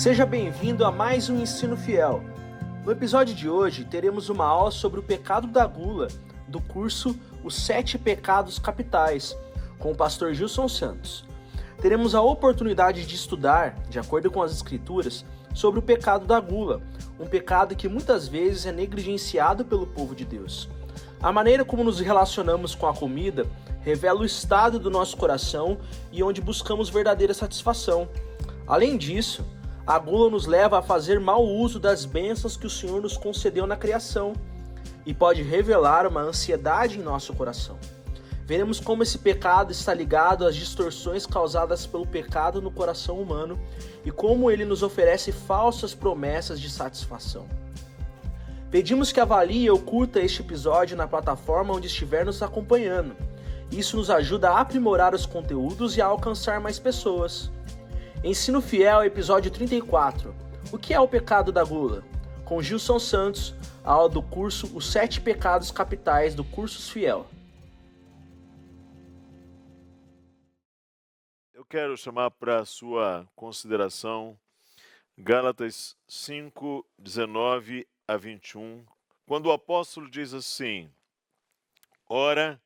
Seja bem-vindo a mais um Ensino Fiel. No episódio de hoje, teremos uma aula sobre o pecado da gula, do curso Os 7 Pecados Capitais, com o pastor Gilson Santos. Teremos a oportunidade de estudar, de acordo com as Escrituras, sobre o pecado da gula, um pecado que muitas vezes é negligenciado pelo povo de Deus. A maneira como nos relacionamos com a comida revela o estado do nosso coração e onde buscamos verdadeira satisfação. Além disso, a gula nos leva a fazer mau uso das bênçãos que o Senhor nos concedeu na criação e pode revelar uma ansiedade em nosso coração. Veremos como esse pecado está ligado às distorções causadas pelo pecado no coração humano e como ele nos oferece falsas promessas de satisfação. Pedimos que avalie ou curta este episódio na plataforma onde estiver nos acompanhando. Isso nos ajuda a aprimorar os conteúdos e a alcançar mais pessoas. Ensino Fiel, episódio 34. O que é o pecado da gula? Com Gilson Santos, a aula do curso Os 7 Pecados Capitais do Cursos Fiel. Eu quero chamar para a sua consideração Gálatas 5, 19 a 21, quando o apóstolo diz assim: Ora,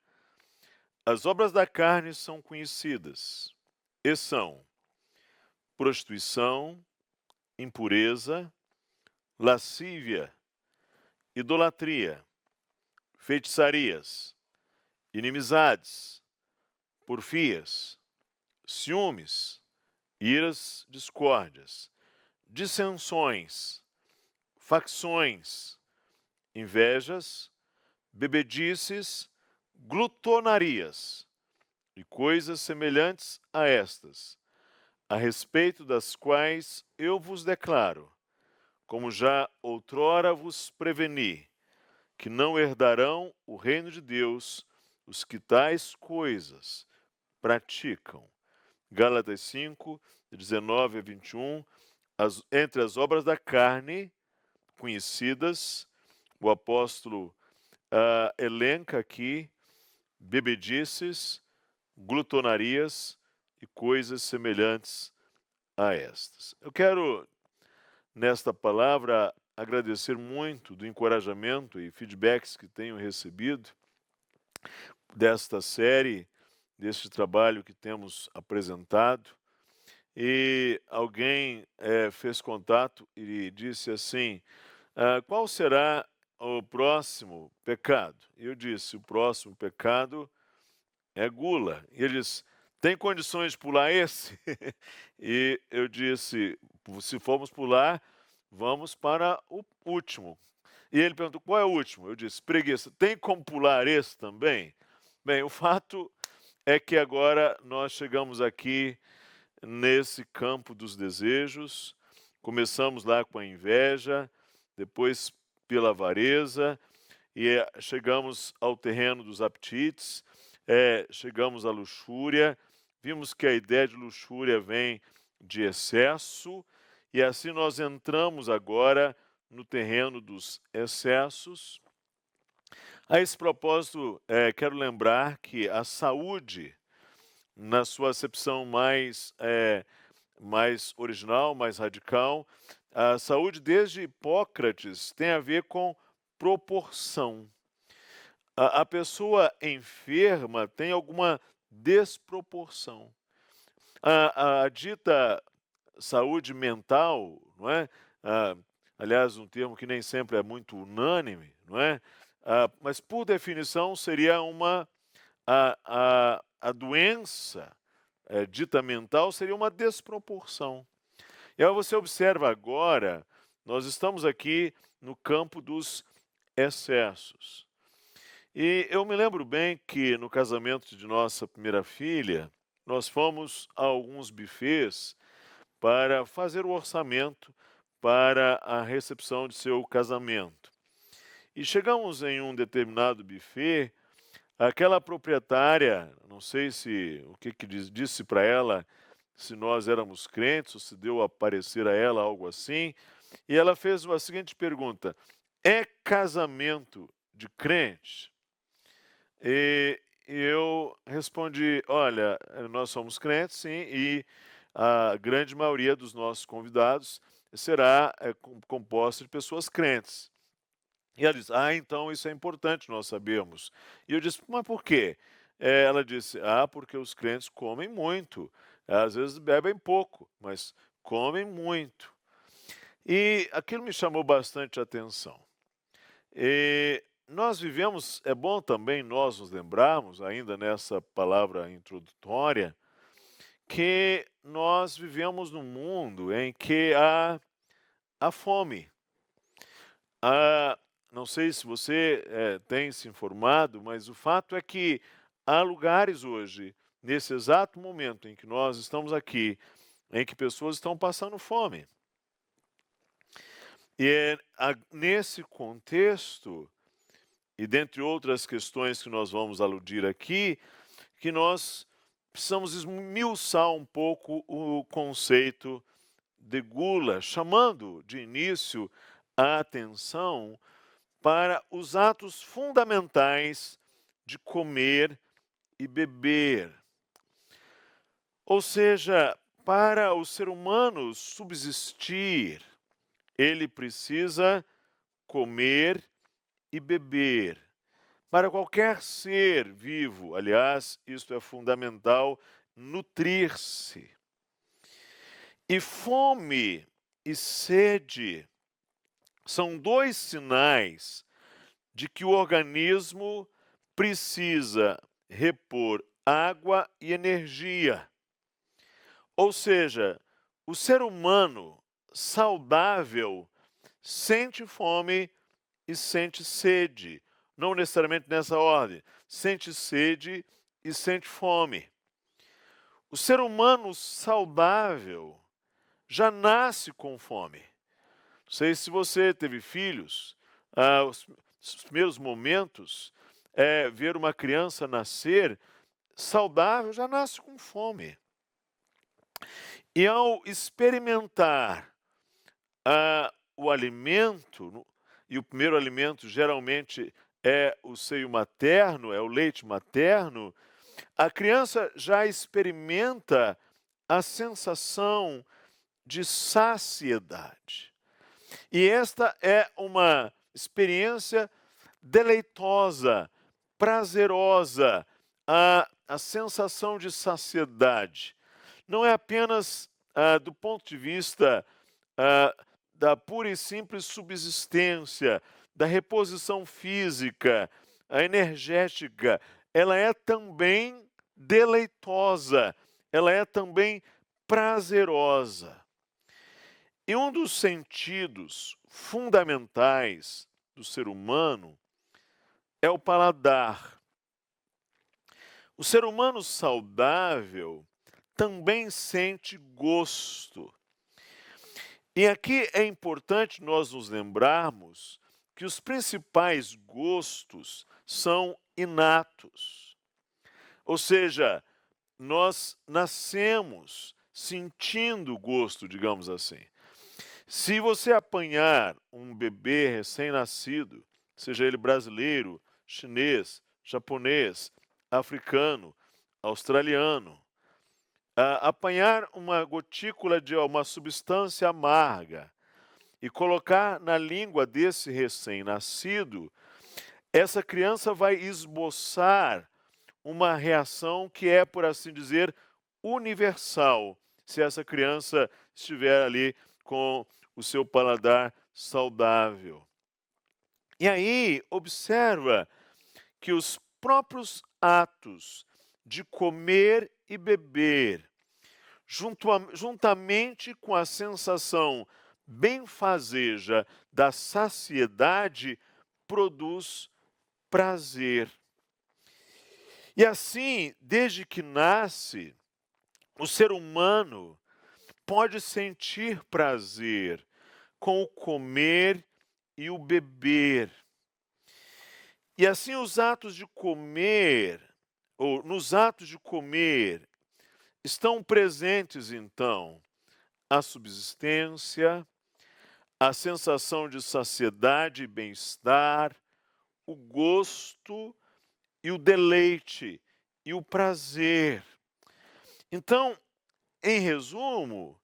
as obras da carne são conhecidas, e são prostituição, impureza, lascívia, idolatria, feitiçarias, inimizades, porfias, ciúmes, iras, discórdias, dissensões, facções, invejas, bebedices, glutonarias e coisas semelhantes a estas, a respeito das quais eu vos declaro, como já outrora vos preveni, que não herdarão o reino de Deus os que tais coisas praticam. Gálatas 5, 19 a 21, entre as obras da carne conhecidas, o apóstolo elenca aqui bebedices, glutonarias e coisas semelhantes a estas. Eu quero, nesta palavra, agradecer muito do encorajamento e feedbacks que tenho recebido desta série, deste trabalho que temos apresentado. E alguém fez contato e disse assim: qual será o próximo pecado? E eu disse: o próximo pecado é gula. E ele disse: tem condições de pular esse? E eu disse: se formos pular, vamos para o último. E ele perguntou: qual é o último? Eu disse: preguiça. Tem como pular esse também? Bem, o fato é que agora nós chegamos aqui nesse campo dos desejos. Começamos lá com a inveja, depois pela avareza, e chegamos ao terreno dos apetites, chegamos à luxúria. Vimos que a ideia de luxúria vem de excesso, e assim nós entramos agora no terreno dos excessos. A esse propósito, quero lembrar que a saúde, na sua acepção mais original, mais radical, a saúde desde Hipócrates tem a ver com proporção. A pessoa enferma tem alguma desproporção. A dita saúde mental, não é? Aliás, um termo que nem sempre é muito unânime, não é? Mas, por definição, seria a doença dita mental seria uma desproporção. E aí você observa agora, nós estamos aqui no campo dos excessos. E eu me lembro bem que no casamento de nossa primeira filha, nós fomos a alguns buffets para fazer o orçamento para a recepção de seu casamento. E chegamos em um determinado buffet, aquela proprietária, não sei o que disse para ela, se nós éramos crentes, ou se deu a parecer a ela algo assim, e ela fez a seguinte pergunta: é casamento de crente? E eu respondi: olha, nós somos crentes, sim, e a grande maioria dos nossos convidados será composta de pessoas crentes. E ela disse: então isso é importante nós sabermos. E eu disse: mas por quê? Ela disse: porque os crentes comem muito. Às vezes bebem pouco, mas comem muito. E aquilo me chamou bastante atenção. Nós vivemos, é bom também nós nos lembrarmos, ainda nessa palavra introdutória, que nós vivemos num mundo em que há fome. Não sei se você tem se informado, mas o fato é que há lugares hoje, nesse exato momento em que nós estamos aqui, em que pessoas estão passando fome. E nesse contexto, e dentre outras questões que nós vamos aludir aqui, que nós precisamos esmiuçar um pouco o conceito de gula, chamando de início a atenção para os atos fundamentais de comer e beber. Ou seja, para o ser humano subsistir, ele precisa comer e beber. Para qualquer ser vivo, aliás, isto é fundamental, nutrir-se. E fome e sede são dois sinais de que o organismo precisa repor água e energia. Ou seja, o ser humano saudável sente fome e sente sede. Não necessariamente nessa ordem. Sente sede e sente fome. O ser humano saudável já nasce com fome. Não sei se você teve filhos, os primeiros momentos, ver uma criança nascer saudável já nasce com fome. E ao experimentar o alimento, e o primeiro alimento geralmente é o seio materno, é o leite materno, a criança já experimenta a sensação de saciedade. E esta é uma experiência deleitosa, prazerosa, a sensação de saciedade. Não é apenas do ponto de vista da pura e simples subsistência, da reposição física, energética, ela é também deleitosa, ela é também prazerosa. E um dos sentidos fundamentais do ser humano é o paladar. O ser humano saudável também sente gosto. E aqui é importante nós nos lembrarmos que os principais gostos são inatos. Ou seja, nós nascemos sentindo gosto, digamos assim. Se você apanhar um bebê recém-nascido, seja ele brasileiro, chinês, japonês, africano, australiano, apanhar uma gotícula de uma substância amarga e colocar na língua desse recém-nascido, essa criança vai esboçar uma reação que é, por assim dizer, universal, se essa criança estiver ali com o seu paladar saudável. E aí, observa que os próprios atos de comer e beber, juntamente com a sensação benfazeja da saciedade, produz prazer. E assim, desde que nasce, o ser humano pode sentir prazer com o comer e o beber. E assim os atos de comer, ou nos atos de comer, estão presentes então a subsistência, a sensação de saciedade e bem-estar, o gosto e o deleite e o prazer. Então, em resumo,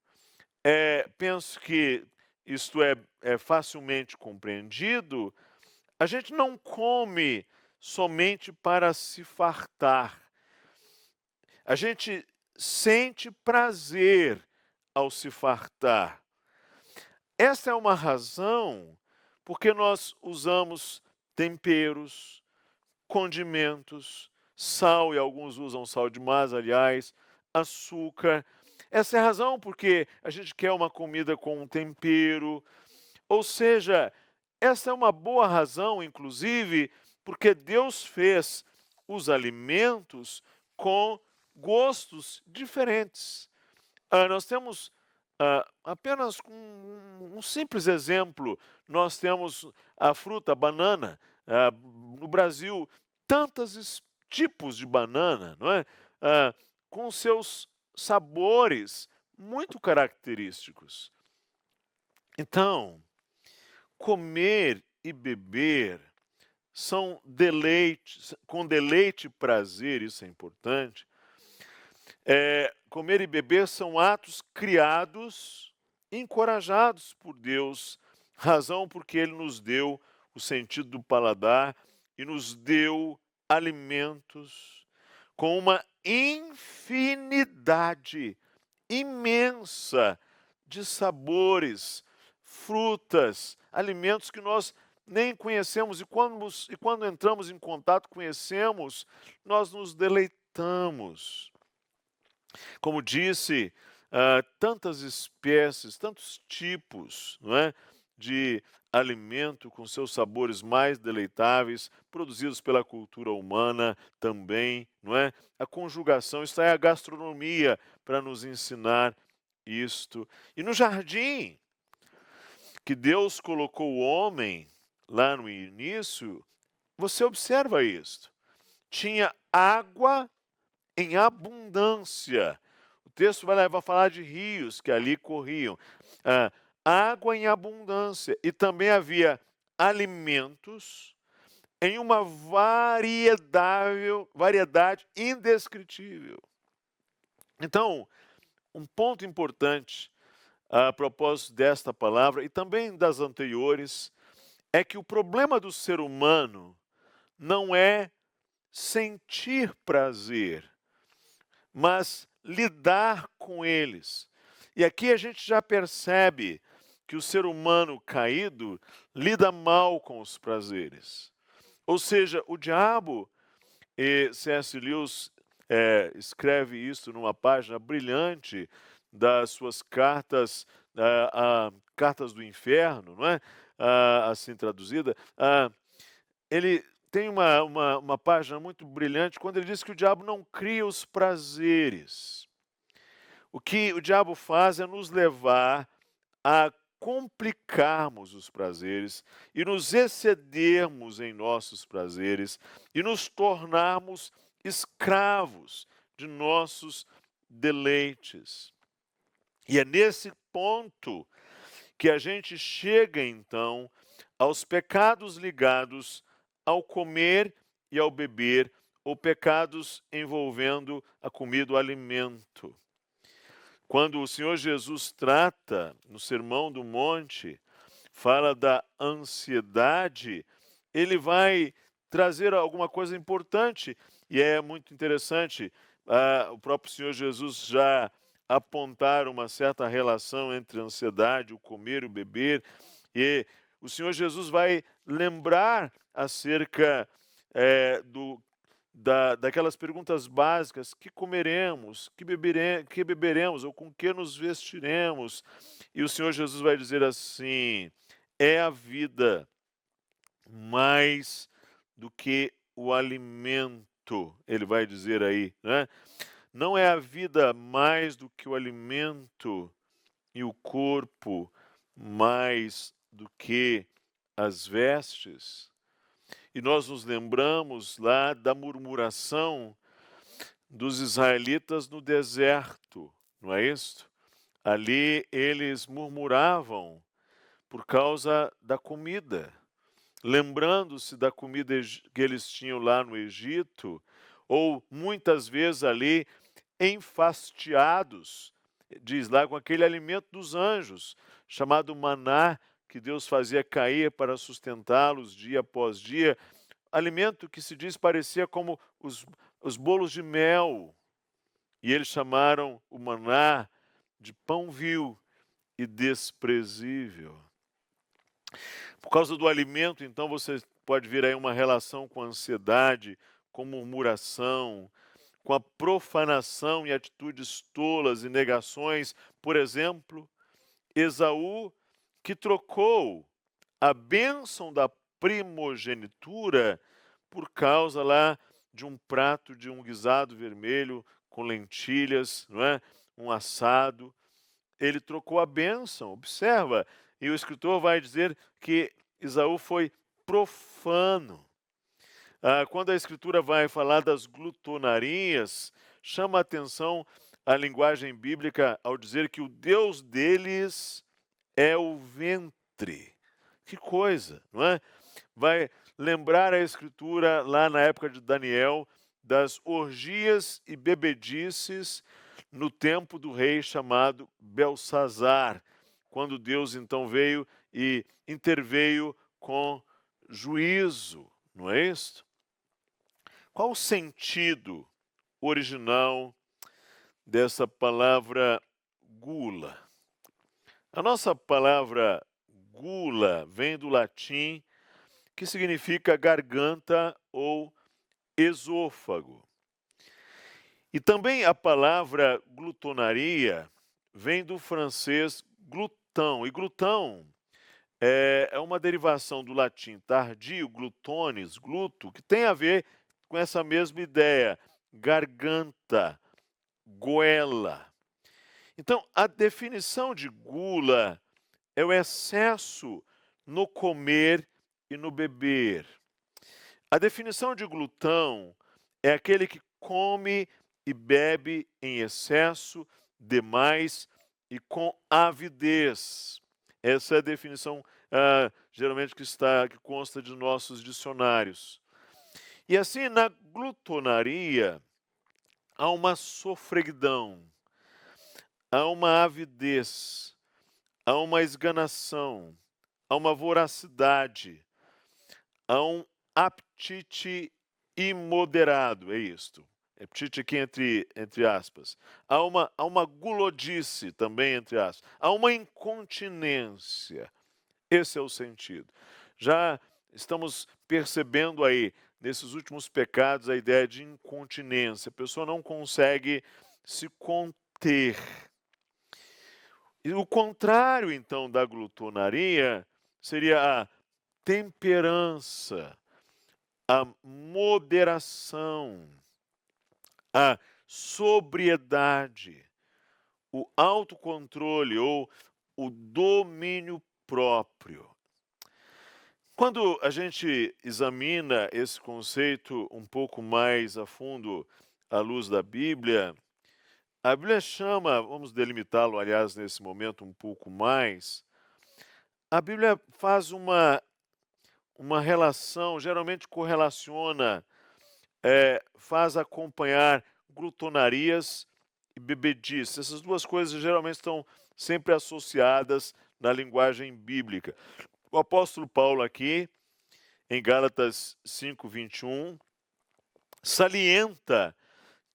penso que isto é facilmente compreendido. A gente não come somente para se fartar. A gente sente prazer ao se fartar. Essa é uma razão porque nós usamos temperos, condimentos, sal, e alguns usam sal demais, aliás, açúcar. Essa é a razão porque a gente quer uma comida com um tempero. Ou seja, essa é uma boa razão, inclusive, porque Deus fez os alimentos com gostos diferentes. Nós temos, apenas um simples exemplo, nós temos a fruta, a banana. No Brasil, tipos de banana, não é? Com seus sabores muito característicos. Então, comer e beber são deleites, com deleite e prazer, isso é importante. Comer e beber são atos criados, encorajados por Deus, razão porque Ele nos deu o sentido do paladar e nos deu alimentos com uma infinidade imensa de sabores, frutas, alimentos que nós nem conhecemos, e quando entramos em contato, conhecemos, nós nos deleitamos. Como disse, tantas espécies, tantos tipos, não é, de alimento com seus sabores mais deleitáveis, produzidos pela cultura humana também, não é? A conjugação, está aí a gastronomia para nos ensinar isto. E no jardim que Deus colocou o homem, lá no início, você observa isto. Tinha água em abundância. O texto vai falar de rios que ali corriam. Água em abundância. E também havia alimentos em uma variedade indescritível. Então, um ponto importante a propósito desta palavra e também das anteriores é que o problema do ser humano não é sentir prazer, mas lidar com eles. E aqui a gente já percebe que o ser humano caído lida mal com os prazeres. Ou seja, o diabo, e C.S. Lewis escreve isso numa página brilhante das suas cartas, Cartas do Inferno, não é? Assim traduzida. Ele tem uma página muito brilhante quando ele diz que o diabo não cria os prazeres. O que o diabo faz é nos levar a complicarmos os prazeres e nos excedermos em nossos prazeres e nos tornarmos escravos de nossos deleites. E é nesse ponto que a gente chega, então, aos pecados ligados ao comer e ao beber, ou pecados envolvendo a comida, o alimento. Quando o Senhor Jesus trata, no Sermão do Monte, fala da ansiedade, ele vai trazer alguma coisa importante, e é muito interessante, o próprio Senhor Jesus já apontar uma certa relação entre a ansiedade, o comer e o beber, e o Senhor Jesus vai lembrar acerca daquelas perguntas básicas: que comeremos, que beberemos, ou com que nos vestiremos? E o Senhor Jesus vai dizer assim: é a vida mais do que o alimento, ele vai dizer aí, né? Não é a vida mais do que o alimento e o corpo mais do que as vestes? E nós nos lembramos lá da murmuração dos israelitas no deserto, não é isso? Ali eles murmuravam por causa da comida, lembrando-se da comida que eles tinham lá no Egito, ou muitas vezes ali enfastiados diz lá, com aquele alimento dos anjos, chamado maná, que Deus fazia cair para sustentá-los dia após dia, alimento que se diz parecia como os bolos de mel, e eles chamaram o maná de pão vil e desprezível. Por causa do alimento, então, você pode ver aí uma relação com a ansiedade, com murmuração, com a profanação e atitudes tolas e negações. Por exemplo, Esaú, que trocou a bênção da primogenitura por causa lá de um prato de um guisado vermelho com lentilhas, não é? Um assado. Ele trocou a bênção, observa. E o escritor vai dizer que Esaú foi profano. Quando a escritura vai falar das glutonarias, chama a atenção a linguagem bíblica ao dizer que o Deus deles é o ventre. Que coisa, não é? Vai lembrar a escritura lá na época de Daniel das orgias e bebedices no tempo do rei chamado Belsazar, quando Deus então veio e interveio com juízo, não é isso? Qual o sentido original dessa palavra gula? A nossa palavra gula vem do latim, que significa garganta ou esôfago. E também a palavra glutonaria vem do francês glutão. E glutão é uma derivação do latim tardio, glutones, gluto, que tem a ver com essa mesma ideia, garganta, goela. Então, a definição de gula é o excesso no comer e no beber. A definição de glutão é aquele que come e bebe em excesso, demais e com avidez. Essa é a definição geralmente que consta de nossos dicionários. E assim, na glutonaria, há uma sofreguidão, há uma avidez, há uma esganação, há uma voracidade, há um apetite imoderado, é isto. Apetite aqui entre aspas. Há uma gulodice também, entre aspas. Há uma incontinência. Esse é o sentido. Já estamos percebendo aí, nesses últimos pecados, a ideia de incontinência. A pessoa não consegue se conter. E o contrário, então, da glutonaria seria a temperança, a moderação, a sobriedade, o autocontrole ou o domínio próprio. Quando a gente examina esse conceito um pouco mais a fundo à luz da Bíblia, a Bíblia chama, vamos delimitá-lo, aliás, nesse momento um pouco mais, a Bíblia faz uma relação, geralmente correlaciona, faz acompanhar glutonarias e bebedices. Essas duas coisas geralmente estão sempre associadas na linguagem bíblica. O apóstolo Paulo aqui, em Gálatas 5:21, salienta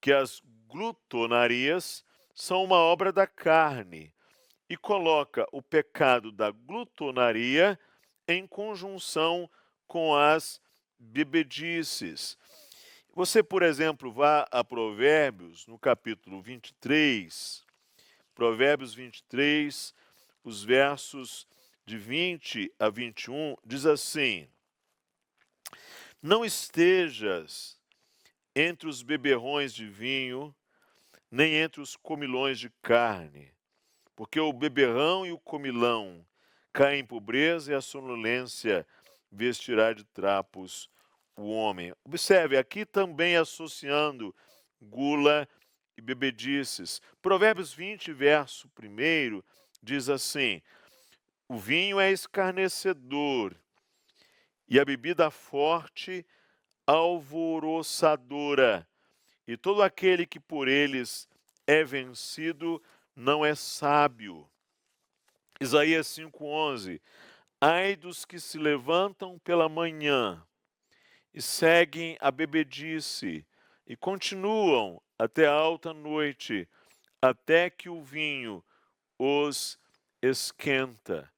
que as glutonarias são uma obra da carne e coloca o pecado da glutonaria em conjunção com as bebedices. Você, por exemplo, vá a Provérbios, no capítulo 23, Provérbios 23, os versos de 20 a 21, diz assim: Não estejas entre os beberrões de vinho, nem entre os comilões de carne, porque o beberrão e o comilão caem em pobreza e a sonolência vestirá de trapos o homem. Observe, aqui também associando gula e bebedices. Provérbios 20, verso 1, diz assim: O vinho é escarnecedor e a bebida forte alvoroçadora, e todo aquele que por eles é vencido não é sábio. Isaías 5:11. Ai dos que se levantam pela manhã e seguem a bebedice e continuam até a alta noite, até que o vinho os esquenta.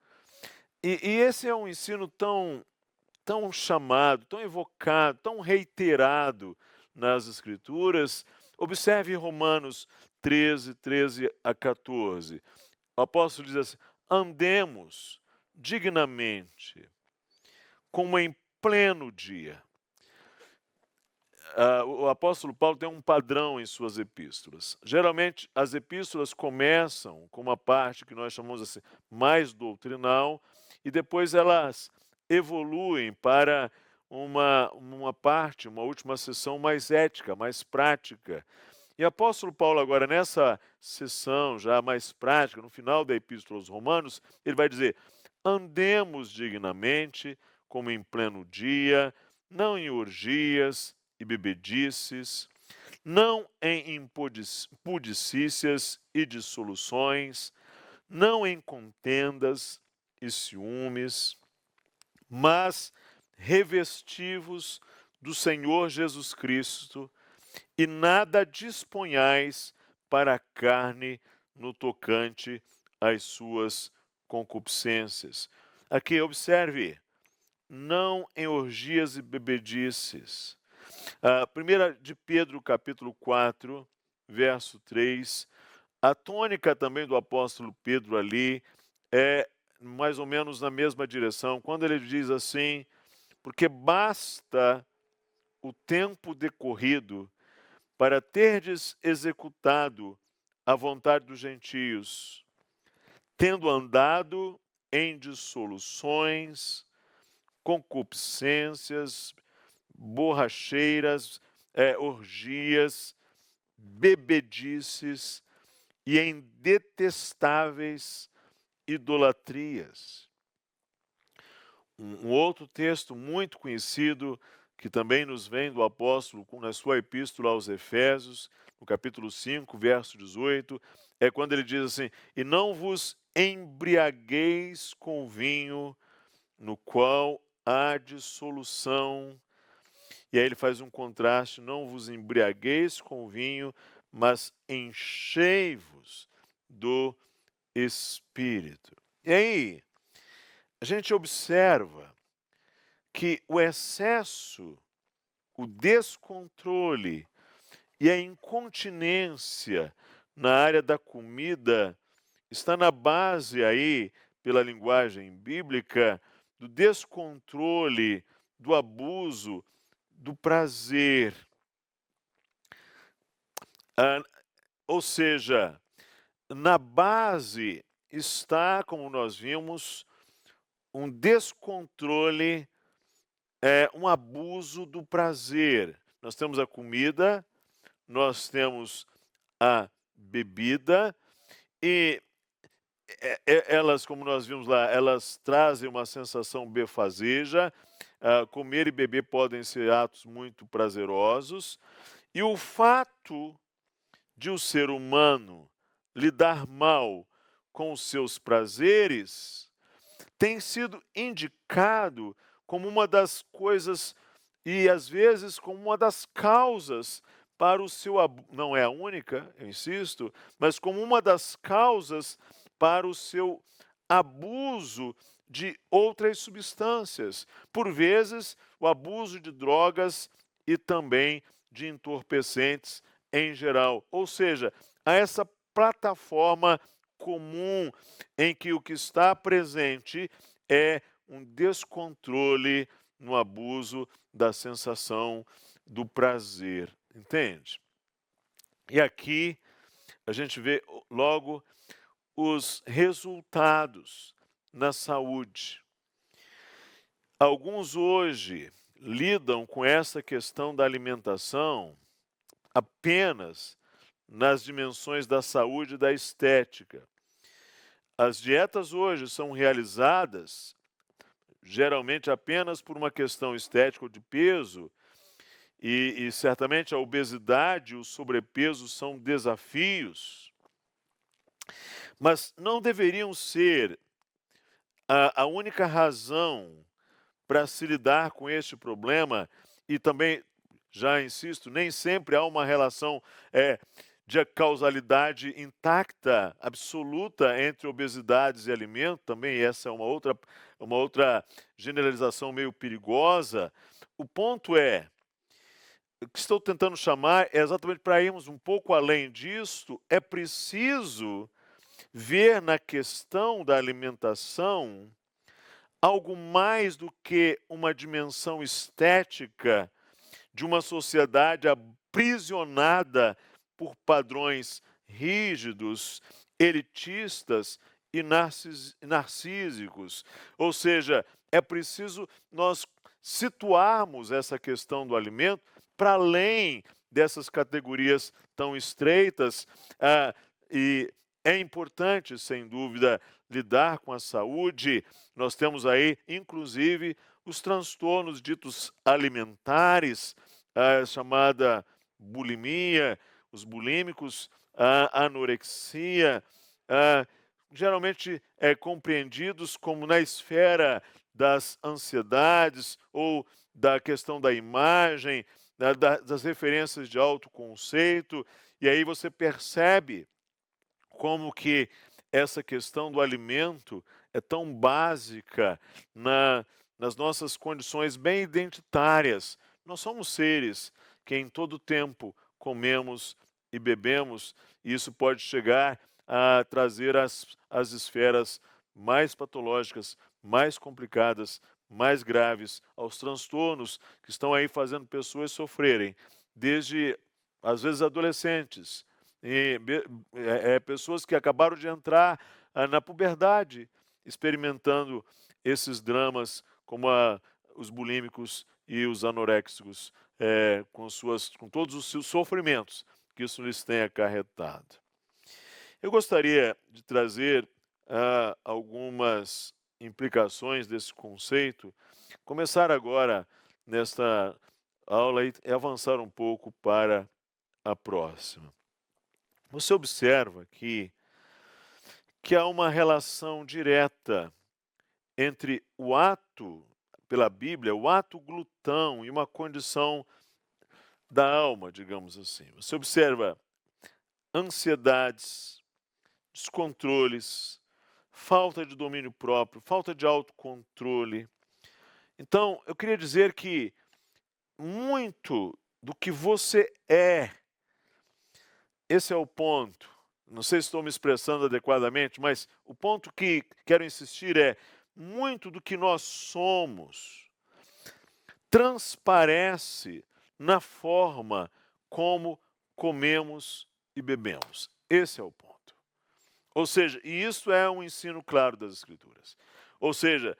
E esse é um ensino tão chamado, tão evocado, tão reiterado nas Escrituras. Observe Romanos 13 a 14. O apóstolo diz assim: andemos dignamente, como em pleno dia. O apóstolo Paulo tem um padrão em suas epístolas. Geralmente, as epístolas começam com uma parte que nós chamamos assim, mais doutrinal, e depois elas evoluem para uma parte, uma última sessão mais ética, mais prática. E o apóstolo Paulo agora, nessa sessão já mais prática, no final da epístola aos Romanos, ele vai dizer: andemos dignamente, como em pleno dia, não em orgias e bebedices, não em impudicícias e dissoluções, não em contendas e ciúmes, mas revestivos do Senhor Jesus Cristo, e nada disponhais para a carne no tocante às suas concupiscências. Aqui, observe, não em orgias e bebedices. 1 de Pedro, capítulo 4, verso 3, a tônica também do apóstolo Pedro ali é mais ou menos na mesma direção, quando ele diz assim: porque basta o tempo decorrido para terdes executado a vontade dos gentios, tendo andado em dissoluções, concupiscências, borracheiras, orgias, bebedices e em detestáveis idolatrias. Um outro texto muito conhecido, que também nos vem do apóstolo na sua epístola aos Efésios, no capítulo 5, verso 18, é quando ele diz assim: e não vos embriagueis com vinho, no qual há dissolução. E aí ele faz um contraste: não vos embriagueis com vinho, mas enchei-vos do Espírito. E aí, a gente observa que o excesso, o descontrole e a incontinência na área da comida está na base aí, pela linguagem bíblica, do descontrole, do abuso, do prazer. Ou seja, na base está, como nós vimos, um descontrole, um abuso do prazer. Nós temos a comida, nós temos a bebida e elas, como nós vimos lá, elas trazem uma sensação befazeja. Comer e beber podem ser atos muito prazerosos. E o fato de o ser humano lidar mal com os seus prazeres tem sido indicado como uma das coisas e às vezes como uma das causas para o seu não é a única, eu insisto, mas como uma das causas para o seu abuso de outras substâncias, por vezes o abuso de drogas e também de entorpecentes em geral. Ou seja, há essa plataforma comum em que o que está presente é um descontrole no abuso da sensação do prazer, entende? E aqui a gente vê logo os resultados na saúde. Alguns hoje lidam com essa questão da alimentação apenas nas dimensões da saúde e da estética. As dietas hoje são realizadas geralmente apenas por uma questão estética ou de peso, e certamente a obesidade e o sobrepeso são desafios. mas não deveriam ser a única razão para se lidar com este problema. E também, já insisto, nem sempre há uma relação de causalidade intacta, absoluta entre obesidades e alimento. Também essa é uma outra generalização meio perigosa. O ponto é, o que estou tentando chamar é exatamente para irmos um pouco além disto, é preciso ver na questão da alimentação algo mais do que uma dimensão estética de uma sociedade aprisionada por padrões rígidos, elitistas e narcísicos. Ou seja, é preciso nós situarmos essa questão do alimento para além dessas categorias tão estreitas, e é importante, sem dúvida, lidar com a saúde. Nós temos aí, inclusive, os transtornos ditos alimentares, a chamada bulimia, os bulímicos, a anorexia, geralmente compreendidos como na esfera das ansiedades ou da questão da imagem, das referências de autoconceito, e aí você percebe como que essa questão do alimento é tão básica nas nossas condições bem identitárias. Nós somos seres que em todo tempo comemos e bebemos, e isso pode chegar a trazer as esferas mais patológicas, mais complicadas, mais graves, aos transtornos que estão aí fazendo pessoas sofrerem, desde, às vezes, adolescentes, pessoas que acabaram de entrar na puberdade, experimentando esses dramas, como os bulímicos e os anoréxicos, com todos os seus sofrimentos que isso lhes tem acarretado. Eu gostaria de trazer algumas implicações desse conceito, começar agora nesta aula e avançar um pouco para a próxima. Você observa que há uma relação direta entre o ato, pela Bíblia, o ato glutão e uma condição da alma, digamos assim. Você observa ansiedades, descontroles, falta de domínio próprio, falta de autocontrole. Então, eu queria dizer que muito do que você é, esse é o ponto. Não sei se estou me expressando adequadamente, mas o ponto que quero insistir é: muito do que nós somos transparece na forma como comemos e bebemos. Esse é o ponto. Ou seja, e isso é um ensino claro das Escrituras. Ou seja,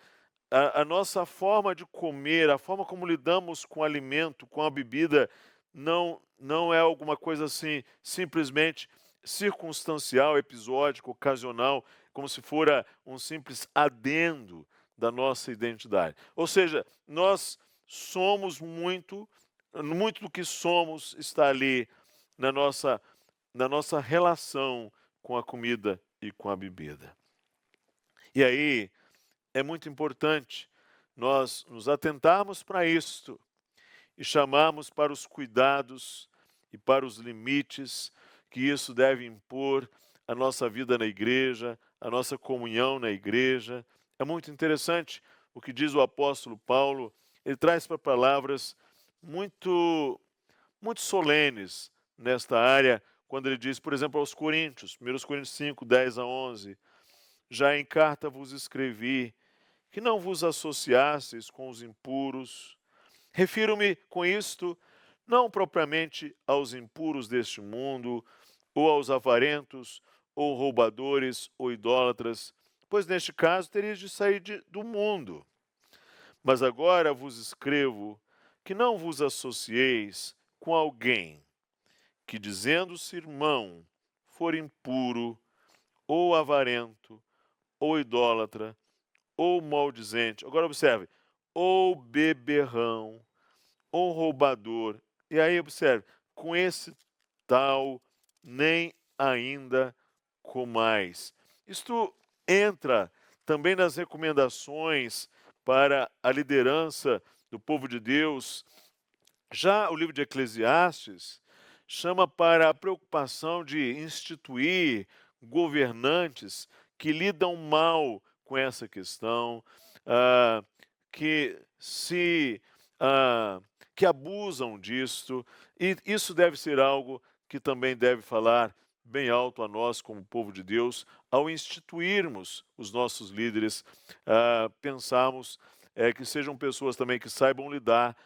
a nossa forma de comer, a forma como lidamos com o alimento, com a bebida, não é alguma coisa assim simplesmente circunstancial, episódico, ocasional, como se fora um simples adendo da nossa identidade. Ou seja, nós somos muito do que somos está ali na nossa relação com a comida e com a bebida. E aí é muito importante nós nos atentarmos para isto e chamarmos para os cuidados e para os limites que isso deve impor à nossa vida na igreja, à nossa comunhão na igreja. É muito interessante o que diz o apóstolo Paulo. Ele traz para palavras muito, muito solenes nesta área, quando ele diz, por exemplo, aos Coríntios, 1 Coríntios 5, 10 a 11, já em carta vos escrevi que não vos associasseis com os impuros. Refiro-me com isto não propriamente aos impuros deste mundo, ou aos avarentos, ou roubadores, ou idólatras, pois neste caso terias de sair do mundo. Mas agora vos escrevo que não vos associeis com alguém que, dizendo-se irmão, for impuro, ou avarento, ou idólatra, ou maldizente. Agora observe, ou beberrão, ou roubador. E aí observe, com esse tal nem ainda comais. Isto entra também nas recomendações para a liderança do povo de Deus. Já o livro de Eclesiastes chama para a preocupação de instituir governantes que lidam mal com essa questão, que que abusam disto, e isso deve ser algo que também deve falar bem alto a nós como povo de Deus, ao instituirmos os nossos líderes, pensarmos que sejam pessoas também que saibam lidar,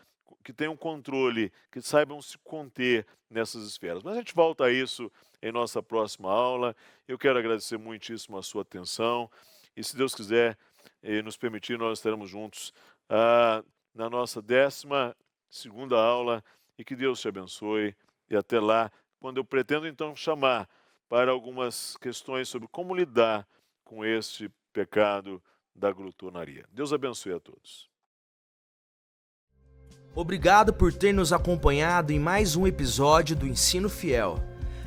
que tenham controle, que saibam se conter nessas esferas. Mas a gente volta a isso em nossa próxima aula. Eu quero agradecer muitíssimo a sua atenção e, se Deus quiser e nos permitir, nós estaremos juntos na nossa 12ª aula, e que Deus te abençoe. E até lá, quando eu pretendo então chamar para algumas questões sobre como lidar com este pecado da glutonaria. Deus abençoe a todos. Obrigado por ter nos acompanhado em mais um episódio do Ensino Fiel.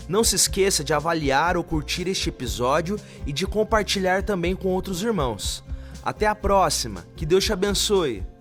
Não se esqueça de avaliar ou curtir este episódio e de compartilhar também com outros irmãos. Até a próxima, que Deus te abençoe!